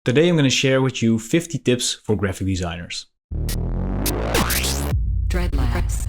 Today I'm going to share with you 50 tips for graphic designers. Dreadlabs.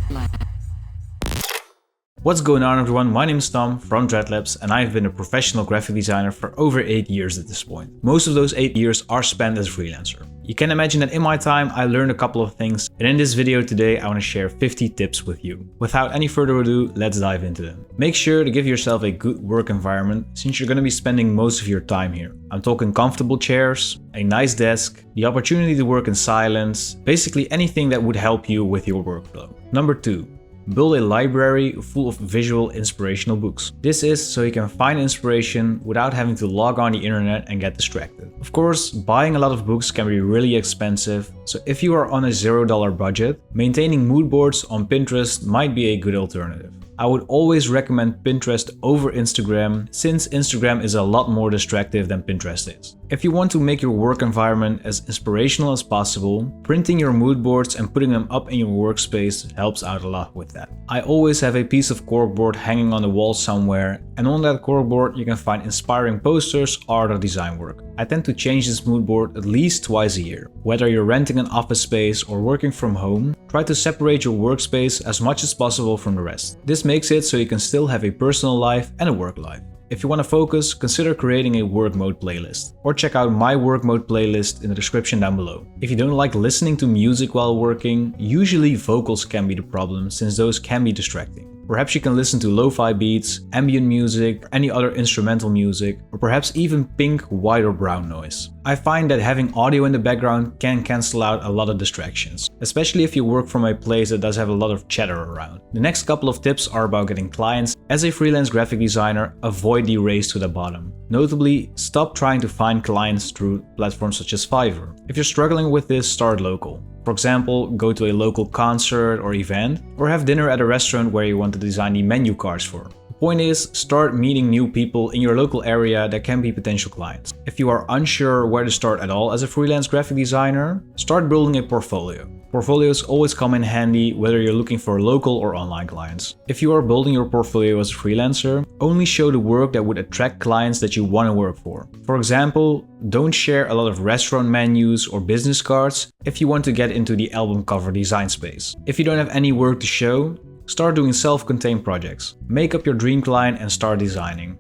What's going on, everyone? My name is Tom from Dreadlabs and I've been a professional graphic designer for over 8 years at this point. Most of those 8 years are spent as a freelancer. You can imagine that in my time I learned a couple of things, and in this video today I want to share 50 tips with you. Without any further ado, let's dive into them. Make sure to give yourself a good work environment since you're going to be spending most of your time here. I'm talking comfortable chairs, a nice desk, the opportunity to work in silence, basically anything that would help you with your workflow. Number 2. Build a library full of visual inspirational books. This is so you can find inspiration without having to log on the internet and get distracted. Of course, buying a lot of books can be really expensive, so if you are on a $0 budget, maintaining mood boards on Pinterest might be a good alternative. I would always recommend Pinterest over Instagram, since Instagram is a lot more distractive than Pinterest is. If you want to make your work environment as inspirational as possible, printing your mood boards and putting them up in your workspace helps out a lot with that. I always have a piece of corkboard hanging on the wall somewhere, and on that corkboard you can find inspiring posters, art or design work. I tend to change this mood board at least twice a year. Whether you're renting an office space or working from home, try to separate your workspace as much as possible from the rest. This makes it so you can still have a personal life and a work life. If you want to focus, consider creating a work mode playlist, or check out my work mode playlist in the description down below. If you don't like listening to music while working, usually vocals can be the problem since those can be distracting. Perhaps you can listen to lo-fi beats, ambient music, or any other instrumental music, or perhaps even pink, white or brown noise. I find that having audio in the background can cancel out a lot of distractions, especially if you work from a place that does have a lot of chatter around. The next couple of tips are about getting clients. As a freelance graphic designer, avoid the race to the bottom. Notably, stop trying to find clients through platforms such as Fiverr. If you're struggling with this, start local. For example, go to a local concert or event, or have dinner at a restaurant where you want to design the menu cards for. The point is, start meeting new people in your local area that can be potential clients. If you are unsure where to start at all as a freelance graphic designer, start building a portfolio. Portfolios always come in handy whether you're looking for local or online clients. If you are building your portfolio as a freelancer, only show the work that would attract clients that you want to work for. For example, don't share a lot of restaurant menus or business cards if you want to get into the album cover design space. If you don't have any work to show, start doing self-contained projects. Make up your dream client and start designing.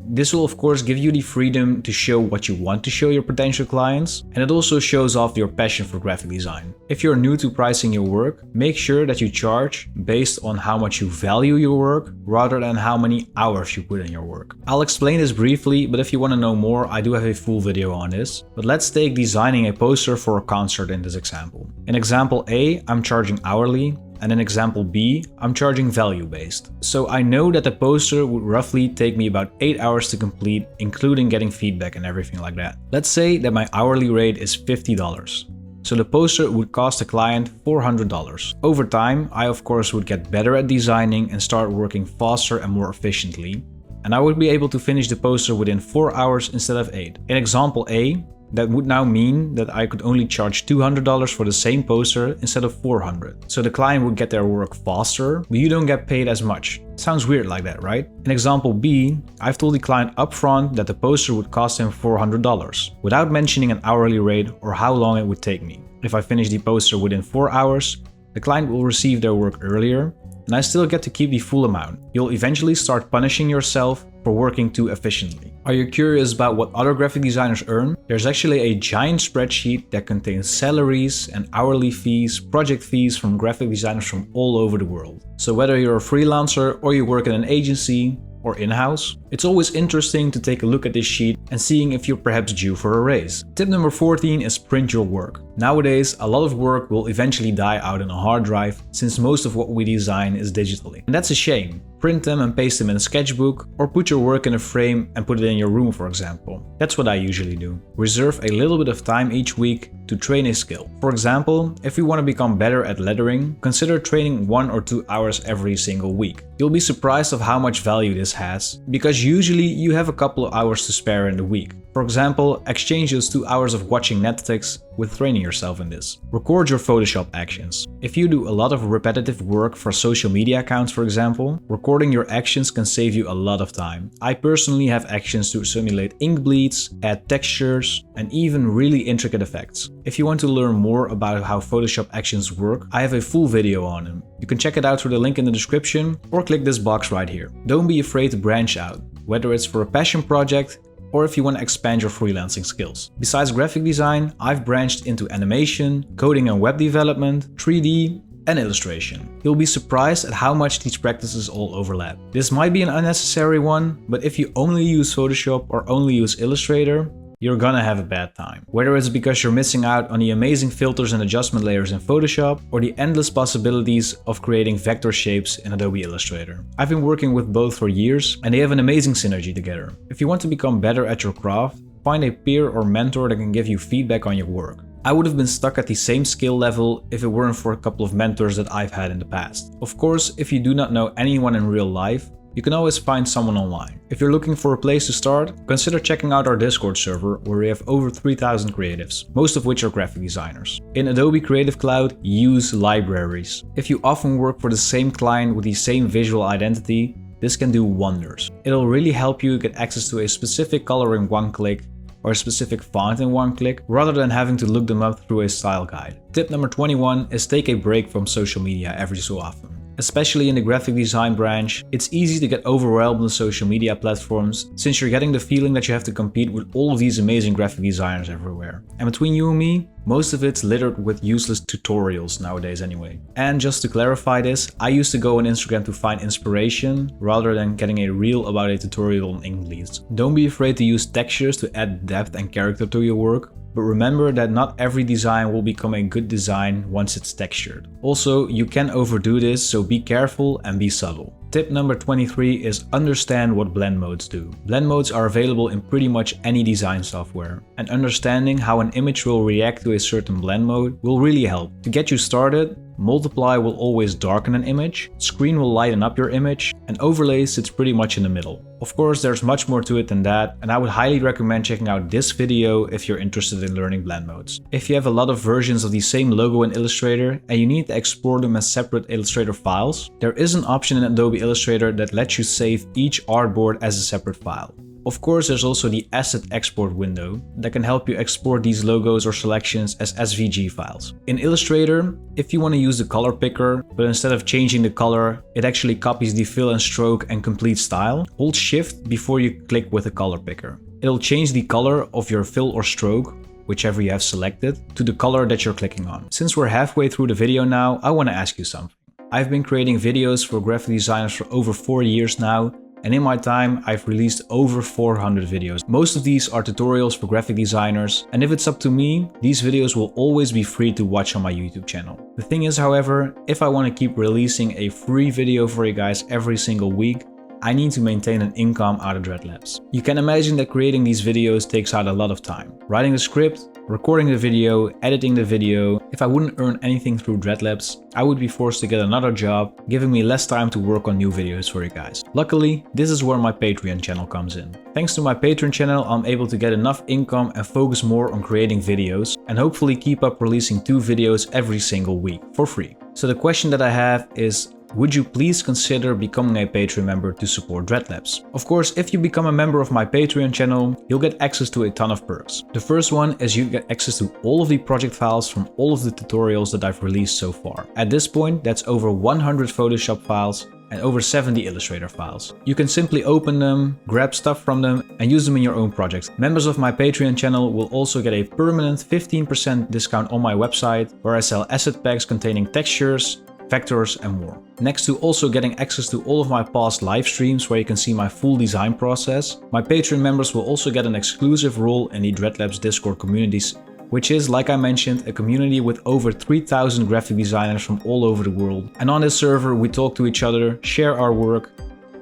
This will of course give you the freedom to show what you want to show your potential clients, and it also shows off your passion for graphic design. If you're new to pricing your work, make sure that you charge based on how much you value your work rather than how many hours you put in your work. I'll explain this briefly, but if you want to know more, I do have a full video on this. But let's take designing a poster for a concert in this example. In example A, I'm charging hourly. And in example B, I'm charging value-based. So I know that the poster would roughly take me about 8 hours to complete, including getting feedback and everything like that. Let's say that my hourly rate is $50. So the poster would cost the client $400. Over time, I of course would get better at designing and start working faster and more efficiently. And I would be able to finish the poster within 4 hours instead of 8. In example A, that would now mean that I could only charge $200 for the same poster instead of $400. So the client would get their work faster, but you don't get paid as much. Sounds weird like that, right? In example B, I've told the client upfront that the poster would cost him $400, without mentioning an hourly rate or how long it would take me. If I finish the poster within 4 hours, the client will receive their work earlier, and I still get to keep the full amount. You'll eventually start punishing yourself for working too efficiently. Are you curious about what other graphic designers earn? There's actually a giant spreadsheet that contains salaries and hourly fees, project fees from graphic designers from all over the world. So whether you're a freelancer or you work in an agency or in-house, it's always interesting to take a look at this sheet and seeing if you're perhaps due for a raise. Tip number 14 is print your work. Nowadays, a lot of work will eventually die out on a hard drive since most of what we design is digitally. And that's a shame. Print them and paste them in a sketchbook, or put your work in a frame and put it in your room, for example. That's what I usually do. Reserve a little bit of time each week to train a skill. For example, if you want to become better at lettering, consider training 1 or 2 hours every single week. You'll be surprised of how much value this has, because usually you have a couple of hours to spare in the week. For example, exchange those 2 hours of watching Netflix with training yourself in this. Record your Photoshop actions. If you do a lot of repetitive work for social media accounts, for example, recording your actions can save you a lot of time. I personally have actions to simulate ink bleeds, add textures, and even really intricate effects. If you want to learn more about how Photoshop actions work, I have a full video on them. You can check it out through the link in the description or click this box right here. Don't be afraid to branch out, whether it's for a passion project or if you want to expand your freelancing skills. Besides graphic design, I've branched into animation, coding and web development, 3D, and illustration. You'll be surprised at how much these practices all overlap. This might be an unnecessary one, but if you only use Photoshop or only use Illustrator, you're gonna have a bad time. Whether it's because you're missing out on the amazing filters and adjustment layers in Photoshop, or the endless possibilities of creating vector shapes in Adobe Illustrator. I've been working with both for years, and they have an amazing synergy together. If you want to become better at your craft, find a peer or mentor that can give you feedback on your work. I would have been stuck at the same skill level if it weren't for a couple of mentors that I've had in the past. Of course, if you do not know anyone in real life, you can always find someone online. If you're looking for a place to start, consider checking out our Discord server where we have over 3,000 creatives, most of which are graphic designers. In Adobe Creative Cloud, use libraries. If you often work for the same client with the same visual identity, this can do wonders. It'll really help you get access to a specific color in one click or a specific font in one click, rather than having to look them up through a style guide. Tip number 21 is take a break from social media every so often. Especially in the graphic design branch, it's easy to get overwhelmed on social media platforms since you're getting the feeling that you have to compete with all of these amazing graphic designers everywhere. And between you and me, most of it's littered with useless tutorials nowadays anyway. And just to clarify this, I used to go on Instagram to find inspiration rather than getting a reel about a tutorial on ink bleeds. Don't be afraid to use textures to add depth and character to your work. But remember that not every design will become a good design once it's textured. Also, you can overdo this, so be careful and be subtle. Tip number 23 is understand what blend modes do. Blend modes are available in pretty much any design software, and understanding how an image will react to a certain blend mode will really help. To get you started, multiply will always darken an image, screen will lighten up your image, and overlay sits pretty much in the middle. Of course, there's much more to it than that, and I would highly recommend checking out this video if you're interested in learning blend modes. If you have a lot of versions of the same logo in Illustrator and you need to export them as separate Illustrator files, there is an option in Adobe Illustrator that lets you save each artboard as a separate file. Of course, there's also the asset export window that can help you export these logos or selections as SVG files. In Illustrator, if you want to use the color picker, but instead of changing the color, it actually copies the fill and stroke and complete style, hold Shift before you click with the color picker. It'll change the color of your fill or stroke, whichever you have selected, to the color that you're clicking on. Since we're halfway through the video now, I want to ask you something. I've been creating videos for graphic designers for over 4 years now, and in my time I've released over 400 videos. Most of these are tutorials for graphic designers, and if it's up to me, these videos will always be free to watch on my YouTube channel. The thing is, however, if I want to keep releasing a free video for you guys every single week, I need to maintain an income out of Dreadlabs. You can imagine that creating these videos takes out a lot of time. Writing the script, recording the video, editing the video. If I wouldn't earn anything through Dreadlabs, I would be forced to get another job, giving me less time to work on new videos for you guys. Luckily, this is where my Patreon channel comes in. Thanks to my Patreon channel, I'm able to get enough income and focus more on creating videos, and hopefully keep up releasing 2 videos every single week for free. So the question that I have is, would you please consider becoming a Patreon member to support Dreadlabs? Of course, if you become a member of my Patreon channel, you'll get access to a ton of perks. The first one is you get access to all of the project files from all of the tutorials that I've released so far. At this point, that's over 100 Photoshop files and over 70 Illustrator files. You can simply open them, grab stuff from them, and use them in your own projects. Members of my Patreon channel will also get a permanent 15% discount on my website, where I sell asset packs containing textures, vectors and more. Next to also getting access to all of my past live streams where you can see my full design process, my Patreon members will also get an exclusive role in the Dreadlabs Discord communities, which is, like I mentioned, a community with over 3,000 graphic designers from all over the world. And on this server we talk to each other, share our work,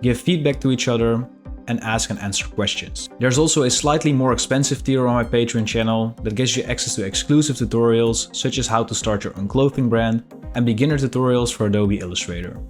give feedback to each other, and ask and answer questions. There's also a slightly more expensive tier on my Patreon channel that gives you access to exclusive tutorials such as how to start your own clothing brand and beginner tutorials for Adobe Illustrator.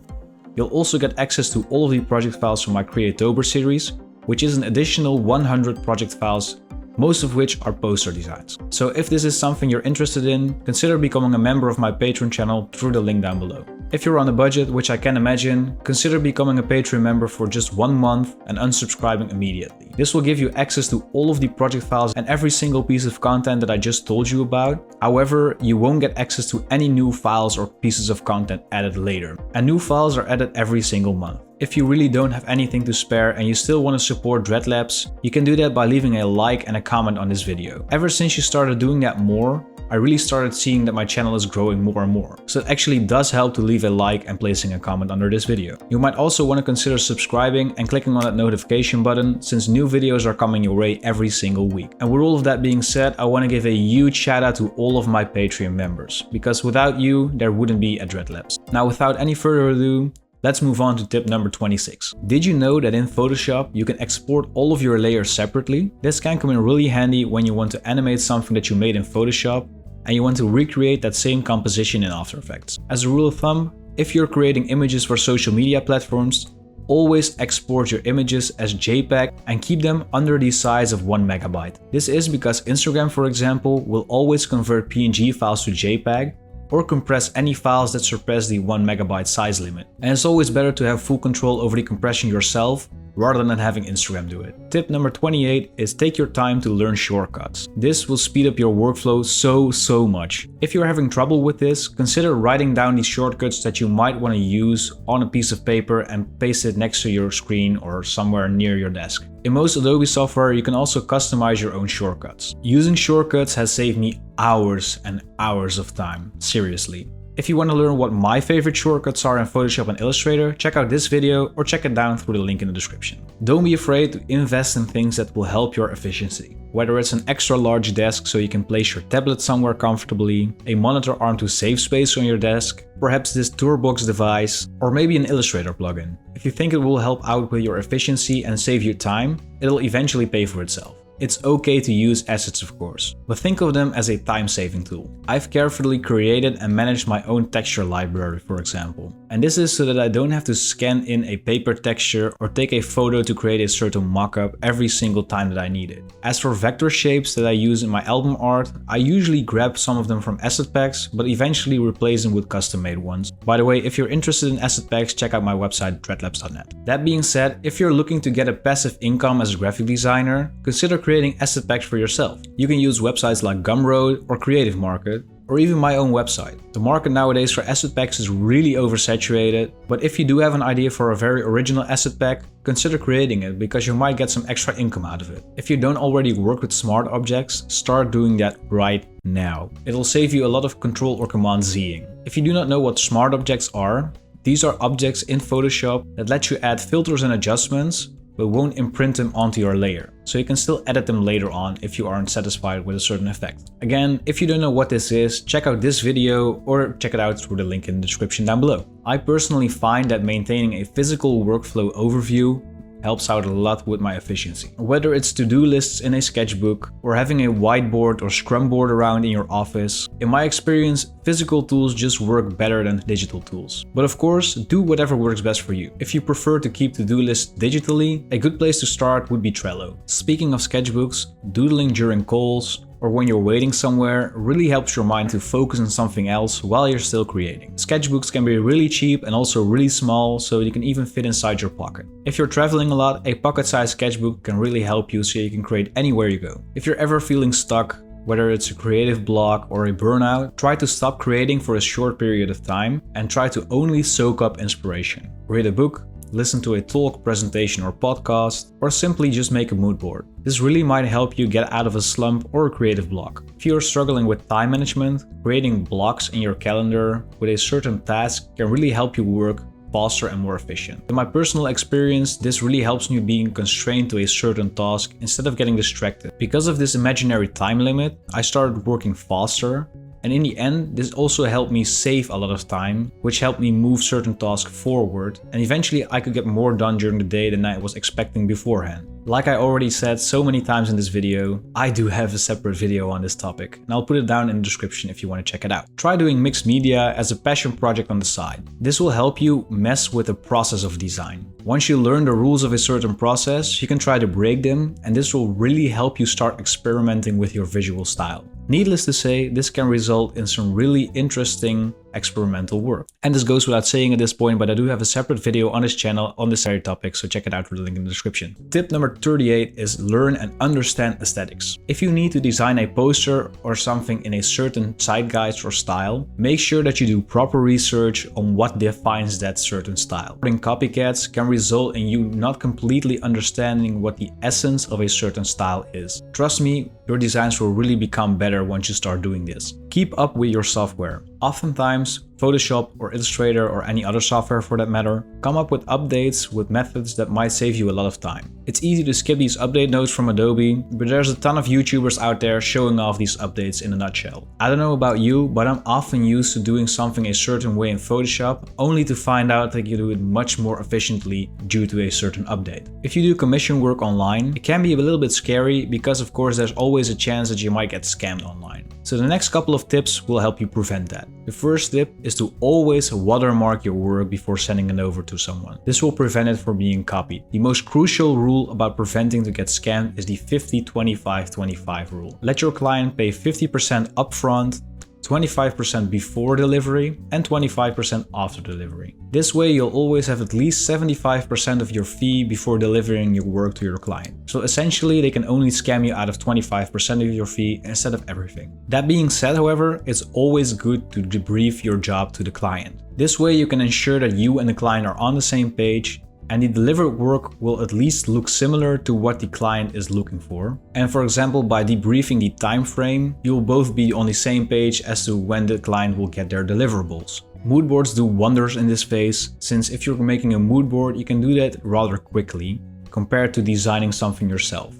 You'll also get access to all of the project files from my Creatober series, which is an additional 100 project files most of which are poster designs. So if this is something you're interested in, consider becoming a member of my Patreon channel through the link down below. If you're on a budget, which I can imagine, consider becoming a Patreon member for just 1 month and unsubscribing immediately. This will give you access to all of the project files and every single piece of content that I just told you about. However, you won't get access to any new files or pieces of content added later. And new files are added every single month. If you really don't have anything to spare and you still want to support Dreadlabs, you can do that by leaving a like and a comment on this video. Ever since you started doing that more, I really started seeing that my channel is growing more and more. So it actually does help to leave a like and placing a comment under this video. You might also want to consider subscribing and clicking on that notification button, since new videos are coming your way every single week. And with all of that being said, I want to give a huge shout out to all of my Patreon members, because without you, there wouldn't be a Dreadlabs. Now, without any further ado, let's move on to tip number 26. Did you know that in Photoshop you can export all of your layers separately? This can come in really handy when you want to animate something that you made in Photoshop and you want to recreate that same composition in After Effects. As a rule of thumb, if you're creating images for social media platforms, always export your images as JPEG and keep them under the size of 1 megabyte. This is because Instagram, for example, will always convert PNG files to JPEG or compress any files that surpass the 1 megabyte size limit. And it's always better to have full control over the compression yourself rather than having Instagram do it. Tip number 28 is take your time to learn shortcuts. This will speed up your workflow so much. If you're having trouble with this, consider writing down these shortcuts that you might want to use on a piece of paper and paste it next to your screen or somewhere near your desk. In most Adobe software, you can also customize your own shortcuts. Using shortcuts has saved me hours and hours of time, seriously. If you want to learn what my favorite shortcuts are in Photoshop and Illustrator, check out this video or check it down through the link in the description. Don't be afraid to invest in things that will help your efficiency. Whether it's an extra large desk so you can place your tablet somewhere comfortably, a monitor arm to save space on your desk, perhaps this Toolbox device, or maybe an Illustrator plugin. If you think it will help out with your efficiency and save you time, it'll eventually pay for itself. It's okay to use assets, of course, but think of them as a time-saving tool. I've carefully created and managed my own texture library, for example. And this is so that I don't have to scan in a paper texture or take a photo to create a certain mockup every single time that I need it. As for vector shapes that I use in my album art, I usually grab some of them from asset packs, but eventually replace them with custom-made ones. By the way, if you're interested in asset packs, check out my website dreadlabs.net. That being said, if you're looking to get a passive income as a graphic designer, consider creating asset packs for yourself. You can use websites like Gumroad or Creative Market, or even my own website. The market nowadays for asset packs is really oversaturated, but if you do have an idea for a very original asset pack, consider creating it because you might get some extra income out of it. If you don't already work with smart objects, start doing that right now. It'll save you a lot of Control or Command Zing. If you do not know what smart objects are, these are objects in Photoshop that let you add filters and adjustments, but won't imprint them onto your layer. So you can still edit them later on if you aren't satisfied with a certain effect. Again, if you don't know what this is, check out this video or check it out through the link in the description down below. I personally find that maintaining a physical workflow overview helps out a lot with my efficiency. Whether it's to-do lists in a sketchbook or having a whiteboard or scrum board around in your office, in my experience, physical tools just work better than digital tools. But of course, do whatever works best for you. If you prefer to keep to-do lists digitally, a good place to start would be Trello. Speaking of sketchbooks, doodling during calls, or when you're waiting somewhere really helps your mind to focus on something else while you're still creating. Sketchbooks can be really cheap and also really small, so you can even fit inside your pocket. If you're traveling a lot, a pocket-sized sketchbook can really help you so you can create anywhere you go. If you're ever feeling stuck, whether it's a creative block or a burnout, try to stop creating for a short period of time and try to only soak up inspiration. Read a book, listen to a talk, presentation or podcast, or simply just make a mood board. This really might help you get out of a slump or a creative block. If you're struggling with time management, creating blocks in your calendar with a certain task can really help you work faster and more efficient. In my personal experience, this really helps me being constrained to a certain task instead of getting distracted. Because of this imaginary time limit, I started working faster. And in the end, this also helped me save a lot of time, which helped me move certain tasks forward, and eventually I could get more done during the day than I was expecting beforehand. Like I already said so many times in this video, I do have a separate video on this topic, and I'll put it down in the description if you want to check it out. Try doing mixed media as a passion project on the side. This will help you mess with the process of design. Once you learn the rules of a certain process, you can try to break them, and this will really help you start experimenting with your visual style. Needless to say, this can result in some really interesting experimental work. And this goes without saying at this point, but I do have a separate video on this channel on this very topic, so check it out through the link in the description. Tip number 38 is learn and understand aesthetics. If you need to design a poster or something in a certain zeitgeist or style, make sure that you do proper research on what defines that certain style. Putting copycats can result in you not completely understanding what the essence of a certain style is. Trust me, your designs will really become better once you start doing this. Keep up with your software. Oftentimes, Photoshop or Illustrator or any other software for that matter, come up with updates with methods that might save you a lot of time. It's easy to skip these update notes from Adobe, but there's a ton of YouTubers out there showing off these updates in a nutshell. I don't know about you, but I'm often used to doing something a certain way in Photoshop, only to find out that you do it much more efficiently due to a certain update. If you do commission work online, it can be a little bit scary because of course there's always a chance that you might get scammed online. So the next couple of tips will help you prevent that. The first tip is to always watermark your work before sending it over to someone. This will prevent it from being copied. The most crucial rule about preventing to get scammed is the 50-25-25 rule. Let your client pay 50% upfront, 25% before delivery, and 25% after delivery. This way you'll always have at least 75% of your fee before delivering your work to your client. So essentially they can only scam you out of 25% of your fee instead of everything. That being said, however, it's always good to debrief your job to the client. This way you can ensure that you and the client are on the same page, and the delivered work will at least look similar to what the client is looking for. And for example, by debriefing the time frame, you'll both be on the same page as to when the client will get their deliverables. Mood boards do wonders in this phase, since if you're making a mood board, you can do that rather quickly compared to designing something yourself.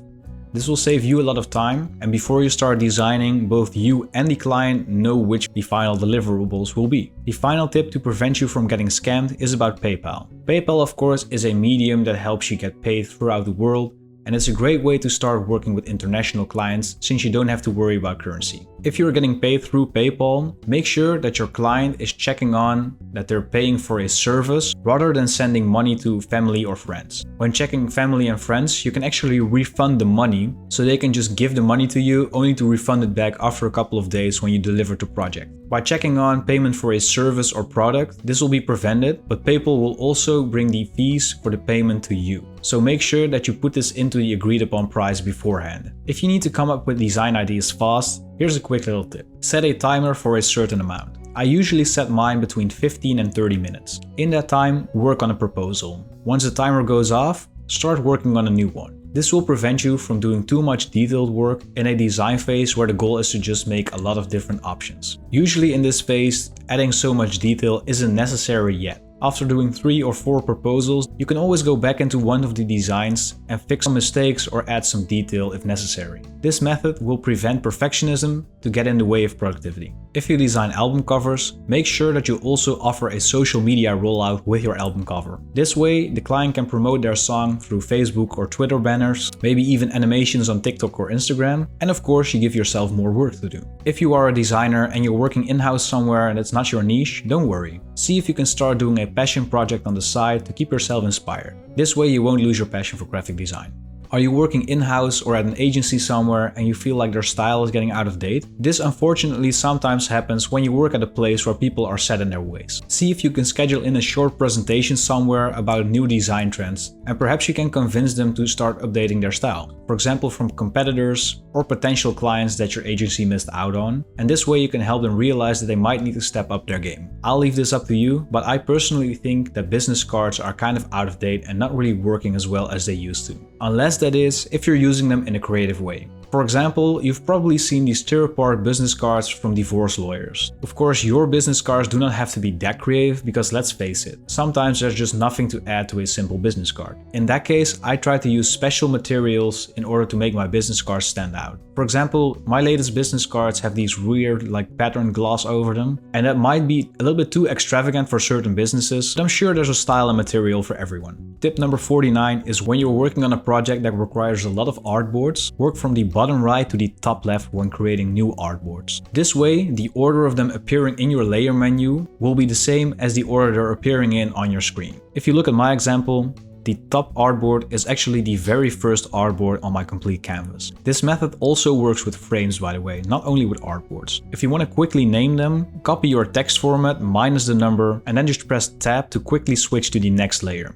This will save you a lot of time, and before you start designing, both you and the client know which the final deliverables will be. The final tip to prevent you from getting scammed is about PayPal. PayPal, of course, is a medium that helps you get paid throughout the world, and it's a great way to start working with international clients since you don't have to worry about currency. If you're getting paid through PayPal, make sure that your client is checking on that they're paying for a service rather than sending money to family or friends. When checking family and friends, you can actually refund the money, so they can just give the money to you only to refund it back after a couple of days when you deliver the project. By checking on payment for a service or product, this will be prevented, but PayPal will also bring the fees for the payment to you. So make sure that you put this into the agreed upon price beforehand. If you need to come up with design ideas fast, here's a quick little tip. Set a timer for a certain amount. I usually set mine between 15 and 30 minutes. In that time, work on a proposal. Once the timer goes off, start working on a new one. This will prevent you from doing too much detailed work in a design phase where the goal is to just make a lot of different options. Usually in this phase, adding so much detail isn't necessary yet. After doing 3 or 4 proposals, you can always go back into one of the designs and fix some mistakes or add some detail if necessary. This method will prevent perfectionism to get in the way of productivity. If you design album covers, make sure that you also offer a social media rollout with your album cover. This way, the client can promote their song through Facebook or Twitter banners, maybe even animations on TikTok or Instagram, and of course you give yourself more work to do. If you are a designer and you're working in-house somewhere and it's not your niche, don't worry. See if you can start doing a passion project on the side to keep yourself inspired. This way you won't lose your passion for graphic design. Are you working in-house or at an agency somewhere and you feel like their style is getting out of date? This unfortunately sometimes happens when you work at a place where people are set in their ways. See if you can schedule in a short presentation somewhere about new design trends, and perhaps you can convince them to start updating their style. For example, from competitors or potential clients that your agency missed out on, and this way you can help them realize that they might need to step up their game. I'll leave this up to you, but I personally think that business cards are kind of out of date and not really working as well as they used to. Unless that is, if you're using them in a creative way. For example, you've probably seen these tear-apart business cards from divorce lawyers. Of course, your business cards do not have to be that creative because let's face it, sometimes there's just nothing to add to a simple business card. In that case, I try to use special materials in order to make my business cards stand out. For example, my latest business cards have these weird patterned gloss over them, and that might be a little bit too extravagant for certain businesses, but I'm sure there's a style and material for everyone. Tip number 49 is when you're working on a project that requires a lot of artboards, work from the bottom right to the top left when creating new artboards. This way, the order of them appearing in your layer menu will be the same as the order they're appearing in on your screen. If you look at my example, the top artboard is actually the very first artboard on my complete canvas. This method also works with frames, by the way, not only with artboards. If you want to quickly name them, copy your text format minus the number and then just press tab to quickly switch to the next layer.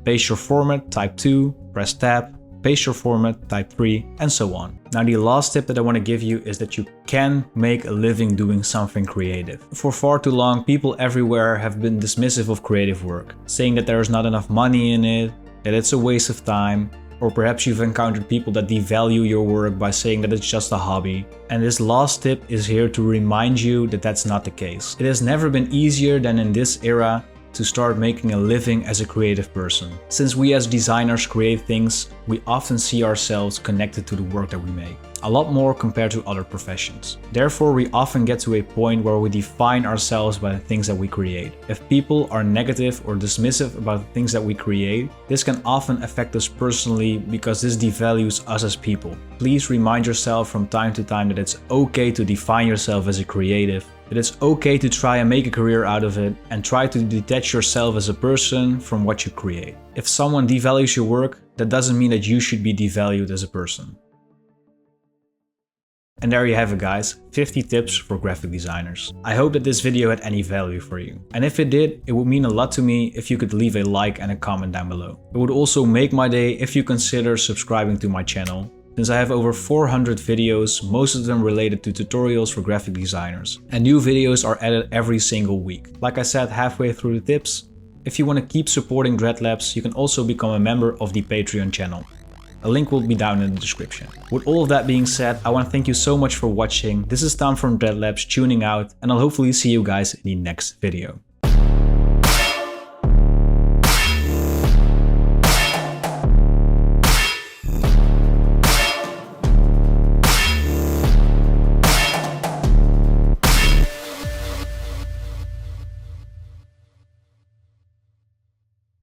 Paste your format, type 2, press tab, paste your format, type 3, and so on. Now the last tip that I want to give you is that you can make a living doing something creative. For far too long, people everywhere have been dismissive of creative work, saying that there is not enough money in it, that it's a waste of time, or perhaps you've encountered people that devalue your work by saying that it's just a hobby. And this last tip is here to remind you that that's not the case. It has never been easier than in this era to start making a living as a creative person. Since we as designers create things, we often see ourselves connected to the work that we make, a lot more compared to other professions. Therefore, we often get to a point where we define ourselves by the things that we create. If people are negative or dismissive about the things that we create, this can often affect us personally because this devalues us as people. Please remind yourself from time to time that it's okay to define yourself as a creative, that it's okay to try and make a career out of it, and try to detach yourself as a person from what you create. If someone devalues your work, that doesn't mean that you should be devalued as a person. And there you have it, guys, 50 tips for graphic designers. I hope that this video had any value for you. And if it did, it would mean a lot to me if you could leave a like and a comment down below. It would also make my day if you consider subscribing to my channel, since I have over 400 videos, most of them related to tutorials for graphic designers. And new videos are added every single week. Like I said halfway through the tips, if you want to keep supporting Dreadlabs, you can also become a member of the Patreon channel. A link will be down in the description. With all of that being said, I want to thank you so much for watching. This is Tom from Dreadlabs tuning out, and I'll hopefully see you guys in the next video.